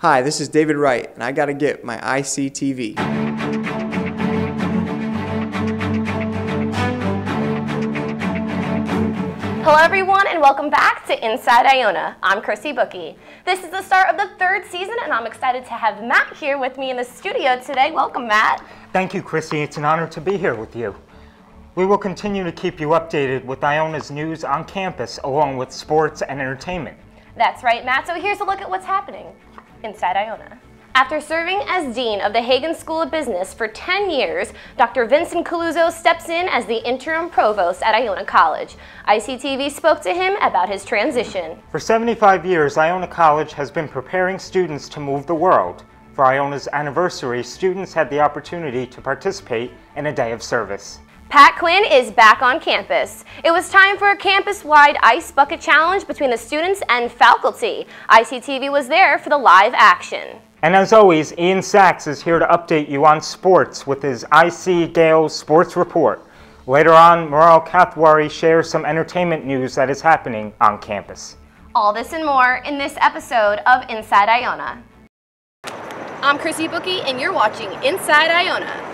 Hi, this is David Wright, and I gotta get my ICTV. Hello everyone, and welcome back to Inside Iona. I'm Chrissy Bookie. This is the start of the third season, and I'm excited to have Matt here with me in the studio today. Welcome, Matt. Thank you, Chrissy. It's an honor to be here with you. We will continue to keep you updated with Iona's news on campus, along with sports and entertainment. That's right, Matt. So here's a look at what's happening inside Iona. After serving as Dean of the Hagen School of Business for 10 years, Dr. Vincent Coluzzo steps in as the interim provost at Iona College. ICTV spoke to him about his transition. For 75 years, Iona College has been preparing students to move the world. For Iona's anniversary, students had the opportunity to participate in a day of service. Pat Quinn is back on campus. It was time for a campus-wide ice bucket challenge between the students and faculty. ICTV was there for the live action. And as always, Ian Sachs is here to update you on sports with his IC Gales Sports Report. Later on, Maral Kathwari shares some entertainment news that is happening on campus. All this and more in this episode of Inside Iona. I'm Chrissy Bookie, and you're watching Inside Iona.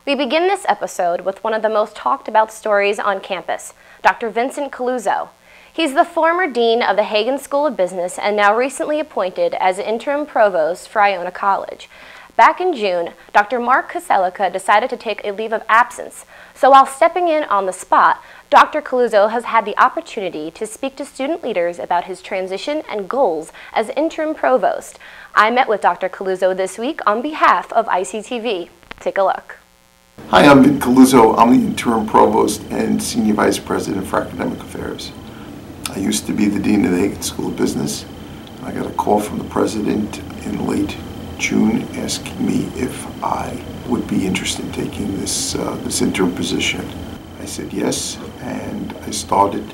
We begin this episode with one of the most talked about stories on campus, Dr. Vincent Coluzzo. He's the former dean of the Hagen School of Business and now recently appointed as interim provost for Iona College. Back in June, Dr. Mark Koselica decided to take a leave of absence. So while stepping in on the spot, Dr. Coluzzo has had the opportunity to speak to student leaders about his transition and goals as interim provost. I met with Dr. Coluzzo this week on behalf of ICTV. Take a look. Hi, I'm Vin Coluzzo. I'm the interim provost and senior vice president for academic affairs. I used to be the dean of the Hagen School of Business. I got a call from the president in late June asking me if I would be interested in taking this interim position. I said yes, and I started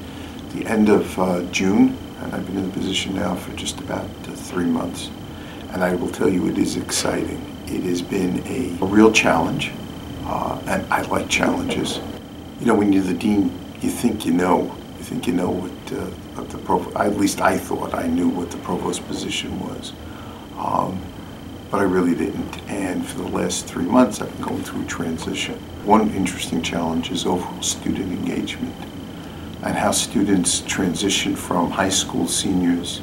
the end of June, and I've been in the position now for just about 3 months. And I will tell you, it is exciting. It has been a real challenge. And I like challenges. You know, when you're the dean, you think you know. You think you know what the provost, at least I thought I knew what the provost position was. But I really didn't. And for the last 3 months, I've been going through a transition. One interesting challenge is overall student engagement and how students transition from high school seniors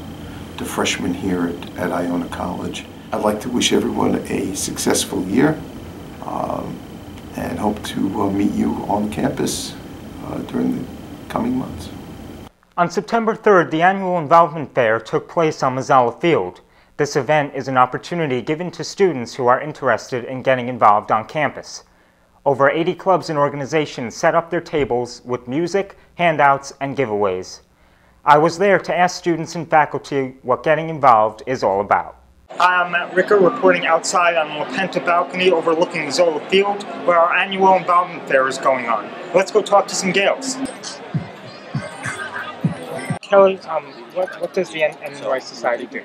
to freshmen here at Iona College. I'd like to wish everyone a successful year. And hope to meet you on campus during the coming months. On September 3rd, the annual Involvement Fair took place on Mazzella Field. This event is an opportunity given to students who are interested in getting involved on campus. Over 80 clubs and organizations set up their tables with music, handouts, and giveaways. I was there to ask students and faculty what getting involved is all about. I'm Matt Ricker, reporting outside on the LaPenta balcony overlooking Mazzella Field, where our annual Involvement Fair is going on. Let's go talk to some Gales. Kelly, what does the NY Society do?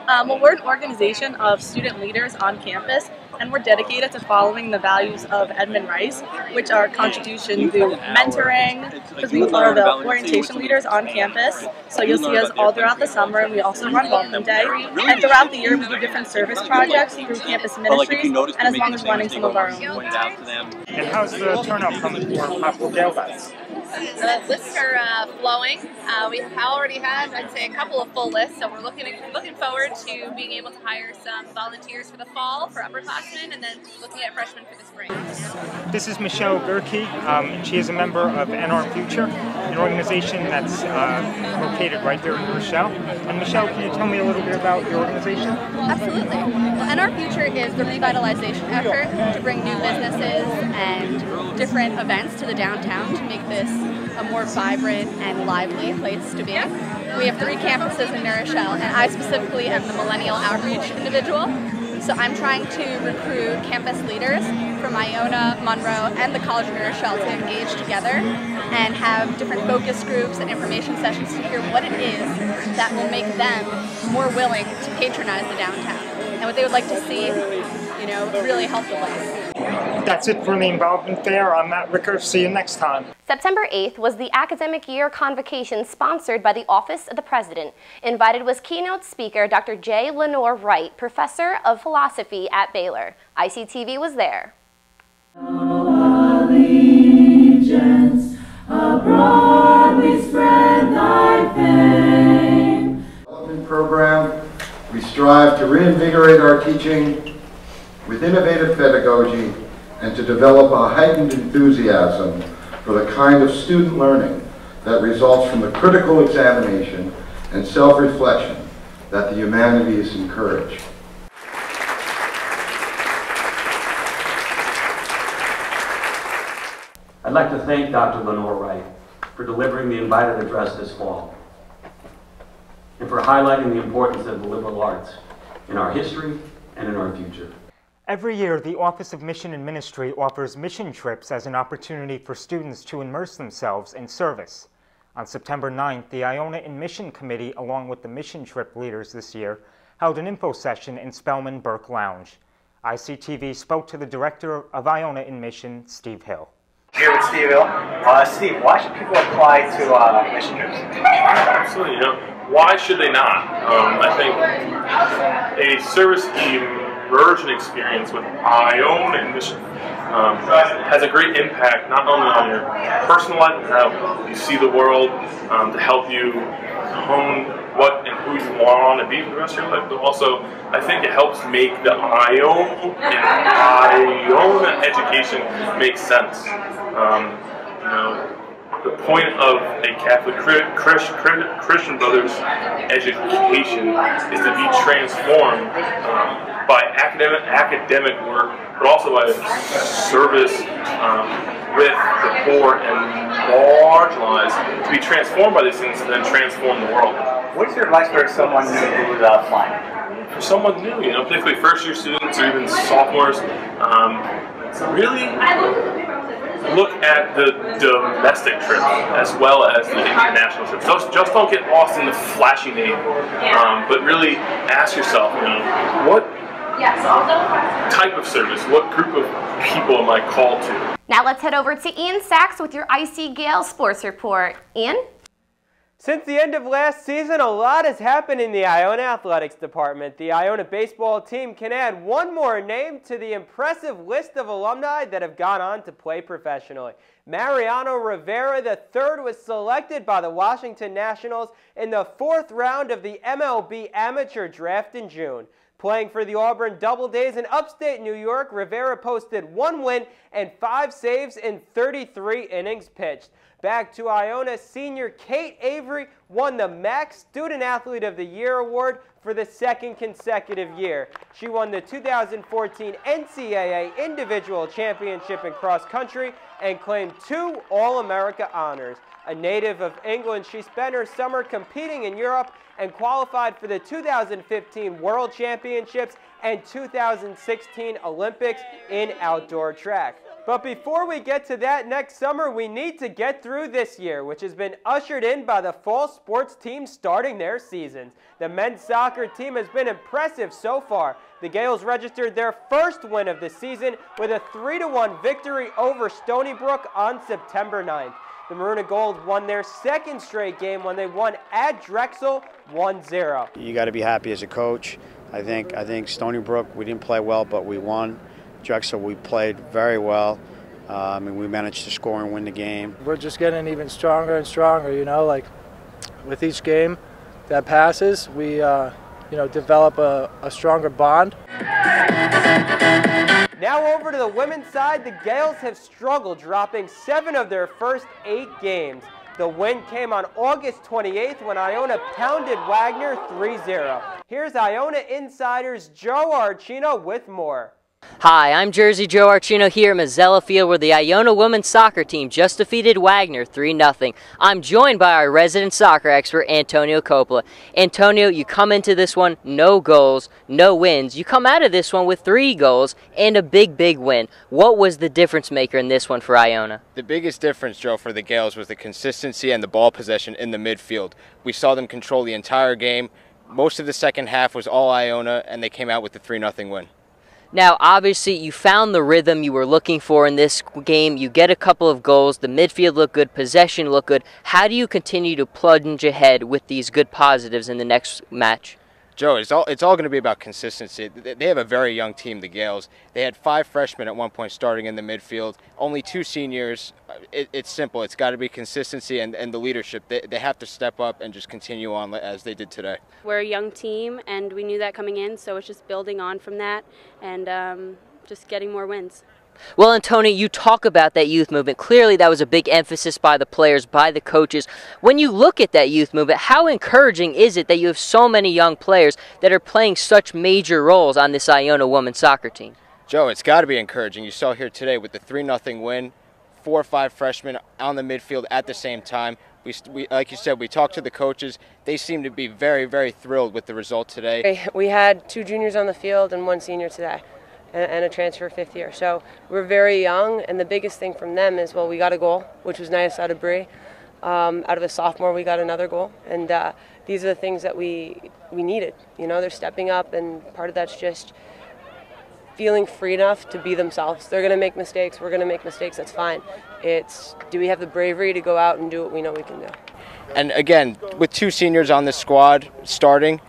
Well, we're an organization of student leaders on campus, and we're dedicated to following the values of Edmund Rice, which are contribution to mentoring, because we are the orientation leaders on campus. So you'll see us all throughout the summer, and we also run Welcome Day. And throughout the year, we do different service projects through campus ministries, and as well as running some of our own. And how's the turnout from for Gale Vets? The lists are flowing. We have already had, I'd say, a couple of full lists, so we're looking forward to being able to hire some volunteers for the fall for upperclassmen, and then looking at freshmen for the spring. This is Michelle Gerke, and she is a member of NR Future, an organization that's located right there in Rochelle. And Michelle, can you tell me a little bit about your organization? Absolutely. Well, NR Future is the revitalization effort to bring new businesses and different events to the downtown to make this a more vibrant and lively place to be. We have 3 campuses in New Rochelle, and I specifically am the millennial outreach individual. So I'm trying to recruit campus leaders from Iona, Monroe, and the College of New Rochelle to engage together and have different focus groups and information sessions to hear what it is that will make them more willing to patronize the downtown and what they would like to see, you know, really help the place. That's it for the Involvement Fair. I'm Matt Ricker. See you next time. September 8th was the academic year convocation sponsored by the Office of the President. Invited was keynote speaker Dr. J. Lenore Wright, professor of philosophy at Baylor. ICTV was there. Allegiance, abroad we spread thy fame. Development program, we strive to reinvigorate our teaching with innovative pedagogy and to develop a heightened enthusiasm for the kind of student learning that results from the critical examination and self-reflection that the humanities encourage. I'd like to thank Dr. Lenore Wright for delivering the invited address this fall and for highlighting the importance of the liberal arts in our history and in our future. Every year, the Office of Mission and Ministry offers mission trips as an opportunity for students to immerse themselves in service. On September 9th, the Iona in Mission Committee, along with the mission trip leaders this year, held an info session in Spelman Burke Lounge. ICTV spoke to the director of Iona in Mission, Steve Hill. Here with Steve Hill. Steve, why should people apply to mission trips? Absolutely. Why should they not? I think a service immersion experience with Iona and Mission has a great impact not only on your personal life and how you see the world, to help you hone what and who you want to be for the rest of your life, but also I think it helps make the Iona education make sense. The point of a Catholic Christian Brothers education is to be transformed by academic work, but also by service with the poor and marginalized, to be transformed by these things and then transform the world. What's your advice for someone new who's applying? For someone new, particularly first-year students or even sophomores, really look at the domestic trip as well as the international trip. Just don't get lost in the flashy name, but really ask yourself, what type of service, what group of people am I called to? Now let's head over to Ian Sachs with your IC Gale Sports Report. Ian? Since the end of last season, a lot has happened in the Iona Athletics Department. The Iona baseball team can add one more name to the impressive list of alumni that have gone on to play professionally. Mariano Rivera III was selected by the Washington Nationals in the 4th round of the MLB Amateur Draft in June. Playing for the Auburn Double Days in upstate New York, Rivera posted 1 win and 5 saves in 33 innings pitched. Back to Iona, senior Kate Avery won the MAC Student Athlete of the Year award for the 2nd consecutive year. She won the 2014 NCAA Individual Championship in cross country and claimed 2 All-America honors. A native of England, she spent her summer competing in Europe and qualified for the 2015 World Championships and 2016 Olympics in outdoor track. But before we get to that next summer, we need to get through this year, which has been ushered in by the fall sports teams starting their seasons. The men's soccer team has been impressive so far. The Gales registered their first win of the season with a 3-1 victory over Stony Brook on September 9th. The Maroon and Gold won their 2nd straight game when they won at Drexel 1-0. You got to be happy as a coach. I think Stony Brook, we didn't play well, but we won. Drexel, we played very well. and we managed to score and win the game. We're just getting even stronger and stronger, you know, like with each game that passes, we, you know, develop a stronger bond. Now over to the women's side, the Gales have struggled, dropping 7 of their first 8 games. The win came on August 28th when Iona pounded Wagner 3-0. Here's Iona Insider's Joe Archino with more. Hi, I'm Jersey Joe Archino here at Mazzella Field where the Iona women's soccer team just defeated Wagner 3-0. I'm joined by our resident soccer expert, Antonio Coppola. Antonio, you come into this one, no goals, no wins. You come out of this one with 3 goals and a big win. What was the difference maker in this one for Iona? The biggest difference, Joe, for the Gales was the consistency and the ball possession in the midfield. We saw them control the entire game. Most of the second half was all Iona, and they came out with the 3-0 win. Now, obviously, you found the rhythm you were looking for in this game. You get a couple of goals. The midfield looked good. Possession looked good. How do you continue to plunge ahead with these good positives in the next match? Joe, it's all going to be about consistency. They have a very young team, the Gales. They had 5 freshmen at one point starting in the midfield, only 2 seniors. It's simple. It's got to be consistency and the leadership. They have to step up and just continue on as they did today. We're a young team, and we knew that coming in, so it's just building on from that and just getting more wins. Well, Antonio, you talk about that youth movement. Clearly, that was a big emphasis by the players, by the coaches. When you look at that youth movement, how encouraging is it that you have so many young players that are playing such major roles on this Iona women's soccer team? Joe, it's got to be encouraging. You saw here today with the 3-0 win, 4 or 5 freshmen on the midfield at the same time. We, like you said, we talked to the coaches. They seem to be very thrilled with the result today. We had 2 juniors on the field and 1 senior today, and a transfer 5th year. So we're very young, and the biggest thing from them is, well, we got a goal, which was nice out of Bree. Out of a sophomore, we got another goal, and these are the things that we needed. You know, they're stepping up, and part of that's just feeling free enough to be themselves. They're going to make mistakes. We're going to make mistakes. That's fine. It's, do we have the bravery to go out and do what we know we can do? And again, with 2 seniors on this squad starting,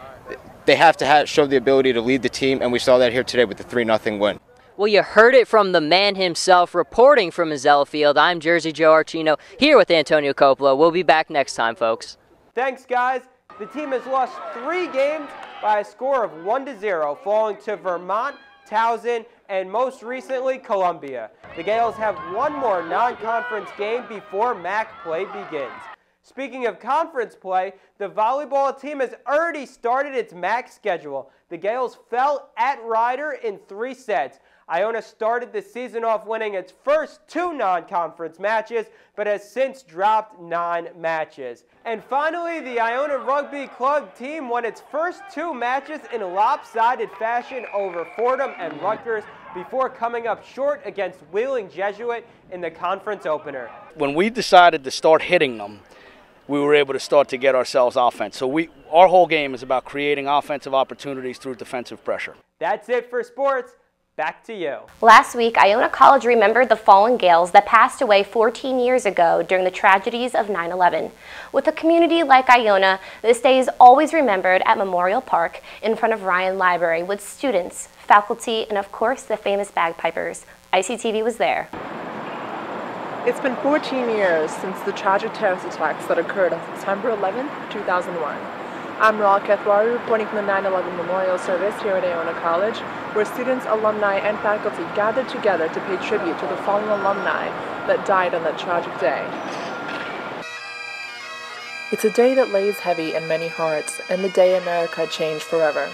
they have to show the ability to lead the team, and we saw that here today with the 3-0 win. Well, you heard it from the man himself, reporting from Mazzella Field. I'm Jersey Joe Archino, here with Antonio Coppola. We'll be back next time, folks. Thanks, guys. The team has lost 3 games by a score of 1-0, falling to Vermont, Towson, and most recently, Columbia. The Gales have 1 more non-conference game before MAC play begins. Speaking of conference play, the volleyball team has already started its MAC schedule. The Gales fell at Ryder in 3 sets. Iona started the season off winning its first 2 non-conference matches, but has since dropped 9 matches. And finally, the Iona Rugby Club team won its first 2 matches in lopsided fashion over Fordham and Rutgers before coming up short against Wheeling Jesuit in the conference opener. When we decided to start hitting them, we were able to start to get ourselves offense. So our whole game is about creating offensive opportunities through defensive pressure. That's it for sports. Back to you. Last week, Iona College remembered the fallen Gales that passed away 14 years ago during the tragedies of 9/11. With a community like Iona, this day is always remembered at Memorial Park in front of Ryan Library with students, faculty, and of course the famous bagpipers. ICTV was there. It's been 14 years since the tragic terrorist attacks that occurred on September 11, 2001. I'm Ral Kethwari, reporting from the 9/11 Memorial Service here at Iona College, where students, alumni, and faculty gathered together to pay tribute to the fallen alumni that died on that tragic day. It's a day that lays heavy in many hearts, and the day America changed forever.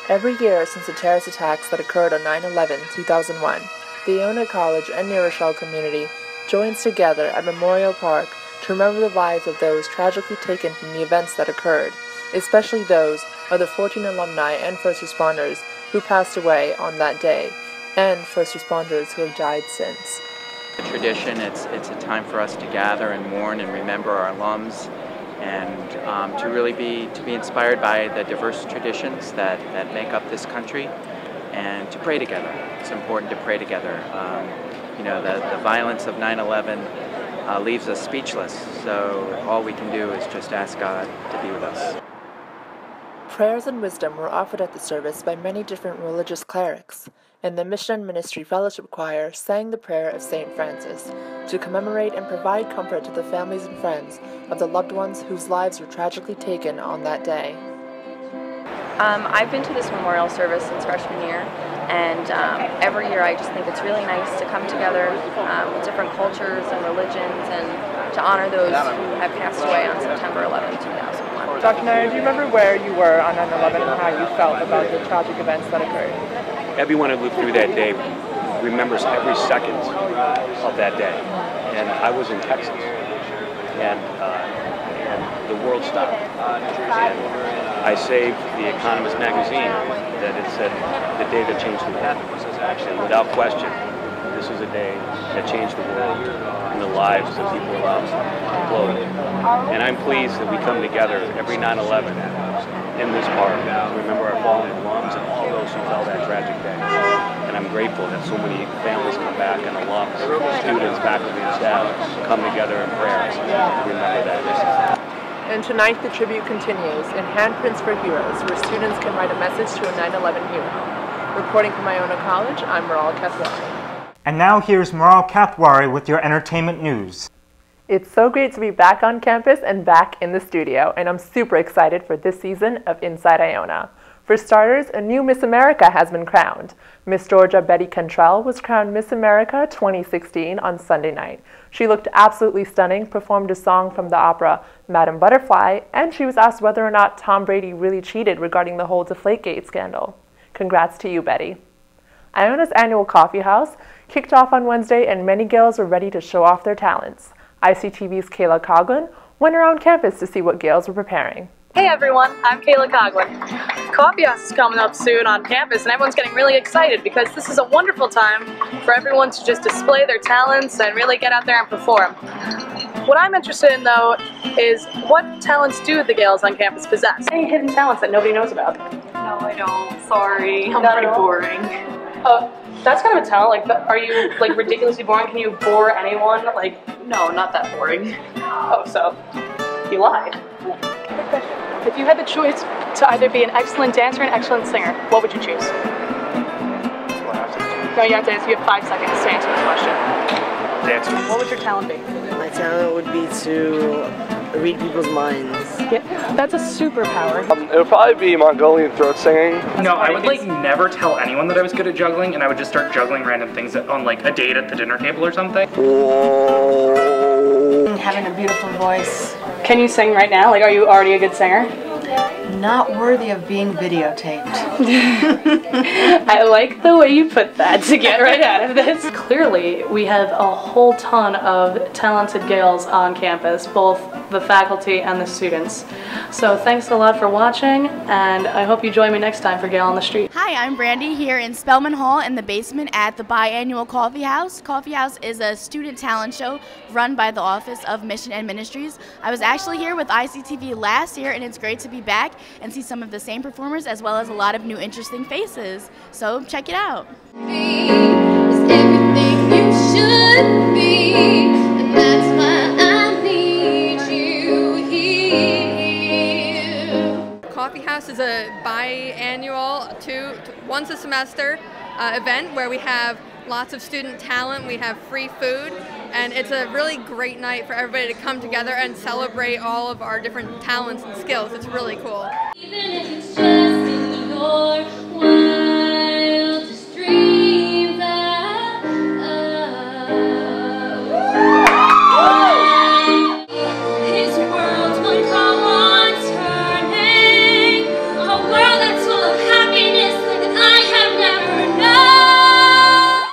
Every year since the terrorist attacks that occurred on 9/11, 2001, the Iona College and New Rochelle community joins together at Memorial Park to remember the lives of those tragically taken from the events that occurred, especially those of the 14 alumni and first responders who passed away on that day, and first responders who have died since. A tradition, it's a time for us to gather and mourn and remember our alums, and to really be inspired by the diverse traditions that make up this country, and to pray together. It's important to pray together. You know, the violence of 9/11 leaves us speechless, so all we can do is just ask God to be with us. Prayers and wisdom were offered at the service by many different religious clerics, and the Mission and Ministry Fellowship Choir sang the prayer of St. Francis to commemorate and provide comfort to the families and friends of the loved ones whose lives were tragically taken on that day. I've been to this memorial service since freshman year, and every year I just think it's really nice to come together with different cultures and religions and to honor those who have passed away on September 11, 2001. Dr. Nair, do you remember where you were on 9/11 and how you felt about the tragic events that occurred? Everyone who lived through that day remembers every second of that day. And I was in Texas, and the world stopped. And I saved The Economist magazine that it said the day that changed the world. And without question, this is a day that changed the world and the lives of people around the globe. And I'm pleased that we come together every 9/11 in this park to remember our fallen alums and all those who fell that tragic day. And I'm grateful that so many families come back and alums, students, faculty, and staff come together in prayer to remember that. And tonight the tribute continues in Handprints for Heroes, where students can write a message to a 9/11 hero. Reporting from Iona College, I'm Maral Kathwari. And now here's Maral Kathwari with your entertainment news. It's so great to be back on campus and back in the studio, and I'm super excited for this season of Inside Iona. For starters, a new Miss America has been crowned. Miss Georgia Betty Cantrell was crowned Miss America 2016 on Sunday night. She looked absolutely stunning, performed a song from the opera Madame Butterfly, and she was asked whether or not Tom Brady really cheated regarding the whole Deflategate scandal. Congrats to you, Betty. Iona's annual coffee house kicked off on Wednesday, and many girls were ready to show off their talents. ICTV's Kayla Coughlin went around campus to see what gals were preparing. Hey everyone, I'm Kayla Coughlin. Coffee House is coming up soon on campus and everyone's getting really excited because this is a wonderful time for everyone to just display their talents and really get out there and perform. What I'm interested in though is what talents do the gals on campus possess? Any hidden talents that nobody knows about? No, I don't. Sorry. I'm pretty boring. That's kind of a talent. Like, are you like ridiculously boring? Can you bore anyone? Like, no, not that boring. Oh, so you lied. If you had the choice to either be an excellent dancer or an excellent singer, what would you choose? No, you have to answer. You have 5 seconds to answer this question. Dancer. What would your talent be? My talent would be to read people's minds. Yeah, that's a superpower. It would probably be Mongolian throat singing. No, I would like never tell anyone that I was good at juggling, and I would just start juggling random things on like a date at the dinner table or something. Having a beautiful voice. Can you sing right now? Like, are you already a good singer? Not worthy of being videotaped. I like the way you put that to get right out of this. Clearly, we have a whole ton of talented gals on campus, both the faculty and the students. So thanks a lot for watching, and I hope you join me next time for Gale on the Street. Hi, I'm Brandy here in Spelman Hall in the basement at the biannual Coffee House. Coffee House is a student talent show run by the Office of Mission and Ministries. I was actually here with ICTV last year, and it's great to be back and see some of the same performers as well as a lot of new interesting faces. So check it out. Everything you should be, and that's why I need you here. Coffee House is a biannual, once a semester event where we have lots of student talent, we have free food, and it's a really great night for everybody to come together and celebrate all of our different talents and skills. It's really cool. Even if it's just in your wildest dreams, his world will go on turning, a world that's full of happiness that I have never known.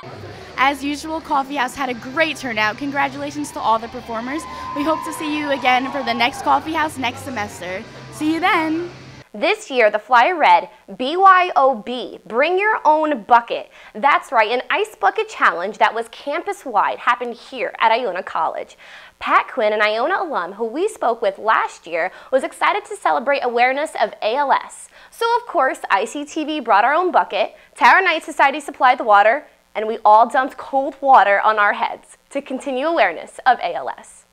As usual, Coffee House had a great turnout. Congratulations to all the performers. We hope to see you again for the next Coffee House next semester. See you then. This year, the flyer read, BYOB, bring your own bucket. That's right, an ice bucket challenge that was campus-wide happened here at Iona College. Pat Quinn, an Iona alum who we spoke with last year, was excited to celebrate awareness of ALS. So of course, ICTV brought our own bucket, Tara Knight Society supplied the water, and we all dumped cold water on our heads to continue awareness of ALS.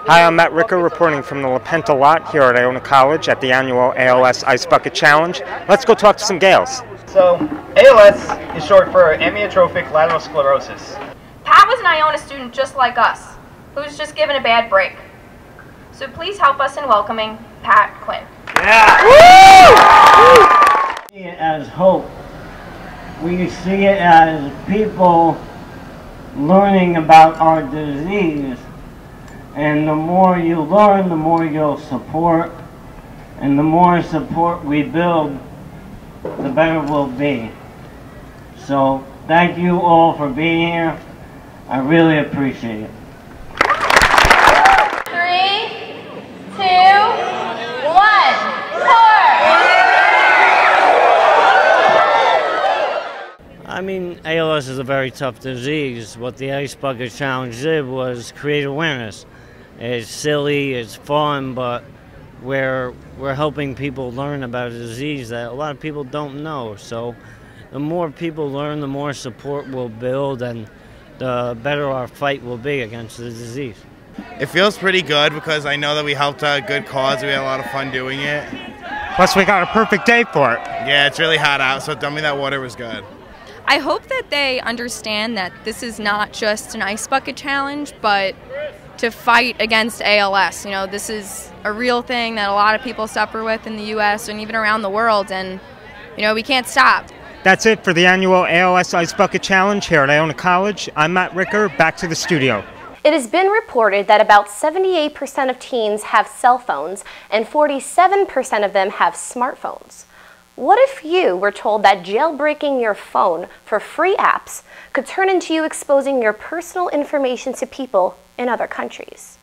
Hi, I'm Matt Ricker reporting from the LaPenta lot here at Iona College at the annual ALS Ice Bucket Challenge. Let's go talk to some Gales. So, ALS is short for amyotrophic lateral sclerosis. Pat was an Iona student just like us, who was just given a bad break. So please help us in welcoming Pat Quinn. Yeah! We see it as hope. We see it as people learning about our disease. And the more you learn, the more you'll support. And the more support we build, the better we'll be. So thank you all for being here. I really appreciate it. 3, 2, 1, I mean, ALS is a very tough disease. What the Ice Bucket Challenge did was create awareness. It's silly, it's fun, but we're helping people learn about a disease that a lot of people don't know. So the more people learn, the more support we'll build, and the better our fight will be against the disease. It feels pretty good because I know that we helped a good cause. We had a lot of fun doing it. Plus, we got a perfect day for it. Yeah, it's really hot out, so dumping that water was good. I hope that they understand that this is not just an ice bucket challenge, but to fight against ALS. You know, this is a real thing that a lot of people suffer with in the U.S. and even around the world, and, you know, we can't stop. That's it for the annual ALS Ice Bucket Challenge here at Iona College. I'm Matt Ricker, back to the studio. It has been reported that about 78% of teens have cell phones and 47% of them have smartphones. What if you were told that jailbreaking your phone for free apps could turn into you exposing your personal information to people in other countries?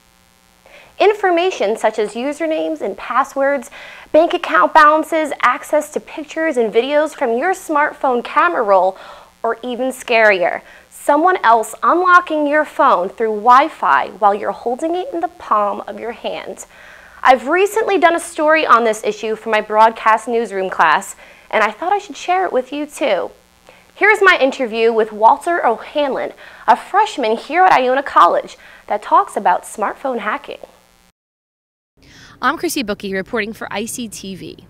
Information such as usernames and passwords, bank account balances, access to pictures and videos from your smartphone camera roll, or even scarier, someone else unlocking your phone through Wi-Fi while you're holding it in the palm of your hand. I've recently done a story on this issue for my broadcast newsroom class, and I thought I should share it with you too. Here's my interview with Walter O'Hanlon, a freshman here at Iona College, that talks about smartphone hacking. I'm Chrissy Bookie reporting for ICTV.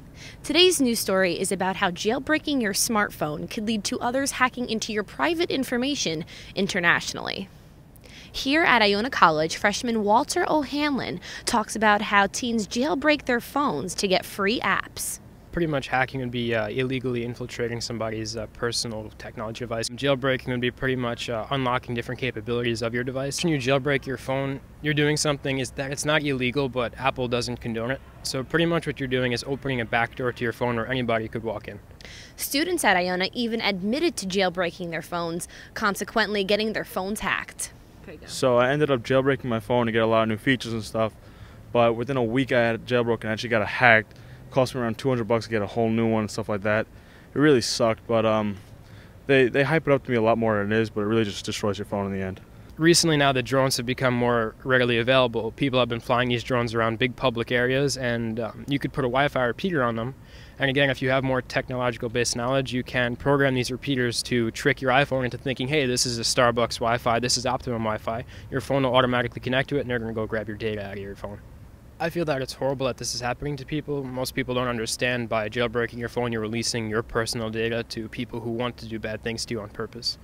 Today's news story is about how jailbreaking your smartphone could lead to others hacking into your private information internationally. Here at Iona College, freshman Walter O'Hanlon talks about how teens jailbreak their phones to get free apps. Pretty much hacking would be illegally infiltrating somebody's personal technology device. Jailbreaking would be pretty much unlocking different capabilities of your device. When you jailbreak your phone, you're doing something is that it's not illegal, but Apple doesn't condone it. So pretty much what you're doing is opening a backdoor to your phone where anybody could walk in. Students at Iona even admitted to jailbreaking their phones, consequently getting their phones hacked. So I ended up jailbreaking my phone to get a lot of new features and stuff, but within a week I had it jailbroken. I actually got it hacked. It cost me around $200 to get a whole new one and stuff like that. It really sucked, but they hype it up to me a lot more than it is, but it really just destroys your phone in the end. Recently now that drones have become more readily available, people have been flying these drones around big public areas, and you could put a Wi-Fi repeater on them. And again, if you have more technological-based knowledge, you can program these repeaters to trick your iPhone into thinking, hey, this is a Starbucks Wi-Fi, this is Optimum Wi-Fi. Your phone will automatically connect to it, and they're going to go grab your data out of your phone. I feel that it's horrible that this is happening to people. Most people don't understand by jailbreaking your phone, you're releasing your personal data to people who want to do bad things to you on purpose.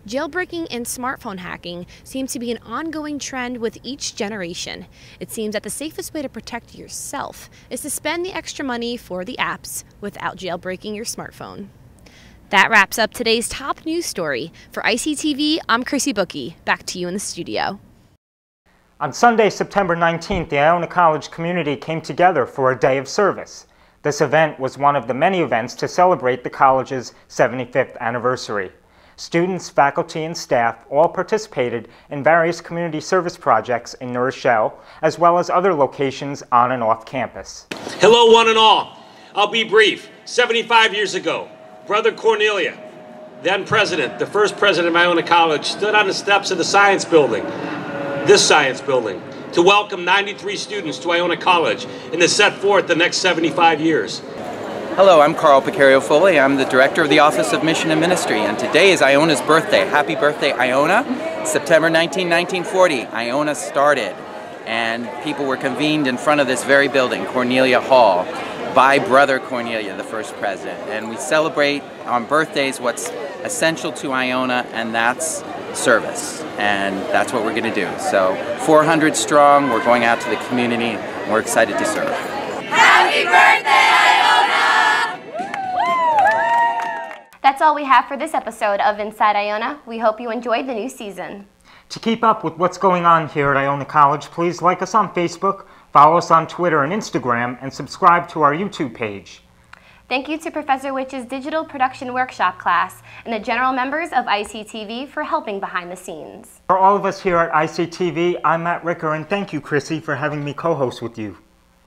Jailbreaking and smartphone hacking seems to be an ongoing trend with each generation. It seems that the safest way to protect yourself is to spend the extra money for the apps without jailbreaking your smartphone. That wraps up today's top news story. For ICTV, I'm Chrissy Bookie. Back to you in the studio. On Sunday, September 19th, the Iona College community came together for a day of service. This event was one of the many events to celebrate the college's 75th anniversary. Students, faculty, and staff all participated in various community service projects in New Rochelle, as well as other locations on and off campus. Hello, one and all. I'll be brief. 75 years ago, Brother Cornelia, then president, the first president of Iona College, stood on the steps of the science building, this science building, to welcome 93 students to Iona College and to set forth the next 75 years. Hello, I'm Carl Picario-Foley. I'm the Director of the Office of Mission and Ministry, and today is Iona's birthday. Happy birthday, Iona. September 19, 1940, Iona started. and people were convened in front of this very building, Cornelia Hall, by Brother Cornelia, the first president. And we celebrate on birthdays what's essential to Iona, and that's service. And that's what we're going to do. So 400 strong, we're going out to the community, and we're excited to serve. Happy birthday, Iona! That's all we have for this episode of Inside Iona. We hope you enjoyed the new season. To keep up with what's going on here at Iona College, please like us on Facebook, follow us on Twitter and Instagram, and subscribe to our YouTube page. Thank you to Professor Witch's Digital Production Workshop class and the general members of ICTV for helping behind the scenes. For all of us here at ICTV, I'm Matt Ricker, and thank you, Chrissy, for having me co-host with you.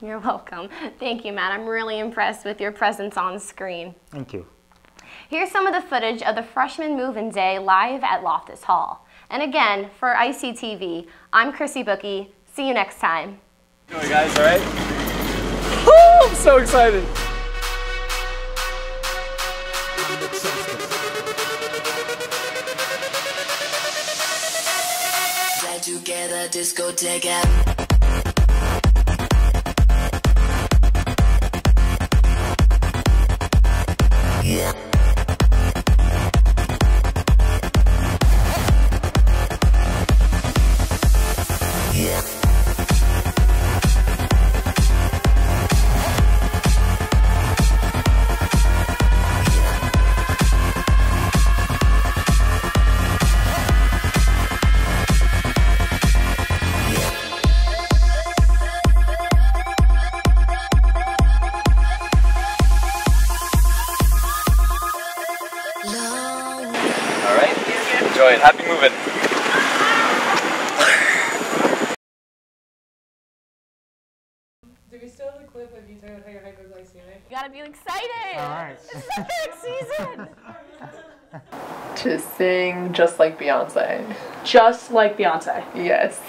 You're welcome. Thank you, Matt. I'm really impressed with your presence on screen. Thank you. Here's some of the footage of the Freshman Move-In Day live at Loftus Hall. And again, for ICTV, I'm Chrissy Bookie. See you next time. How you doing, guys? All right? Woo! I'm so excited. Together, discotheque out. Enjoy it. Happy moving. Do we still have a clip of you talking about how your hypoglycemic? You gotta be excited! Alright. This is the third season! To sing just like Beyonce. Just like Beyonce. Yes.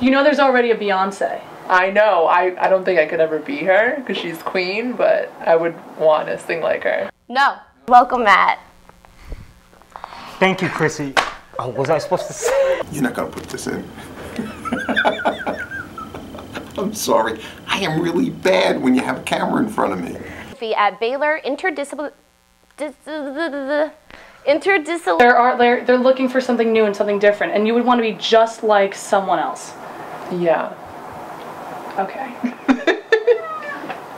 You know there's already a Beyonce. I know. I don't think I could ever be her because she's queen, but I would want to sing like her. No. Welcome, Matt. Thank you, Chrissy. Oh, was I supposed to say? You're not gonna put this in. I'm sorry. I am really bad when you have a camera in front of me. At Baylor Interdisciplinary. They're looking for something new and something different, and you would want to be just like someone else. Yeah. Okay.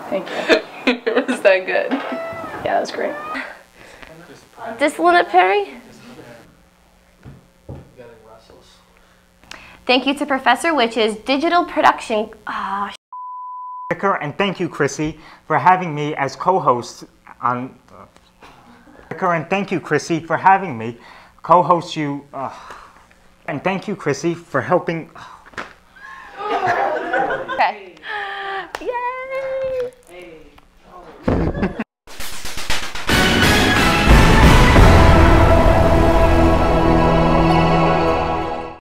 Thank you. Was that good? Yeah, that was great. Disciplinary. Thank you to Professor Witch's Digital Production. And thank you, Chrissy, for having me as co-host on. And thank you, Chrissy, for having me co-host you. And thank you, Chrissy, for helping. Okay.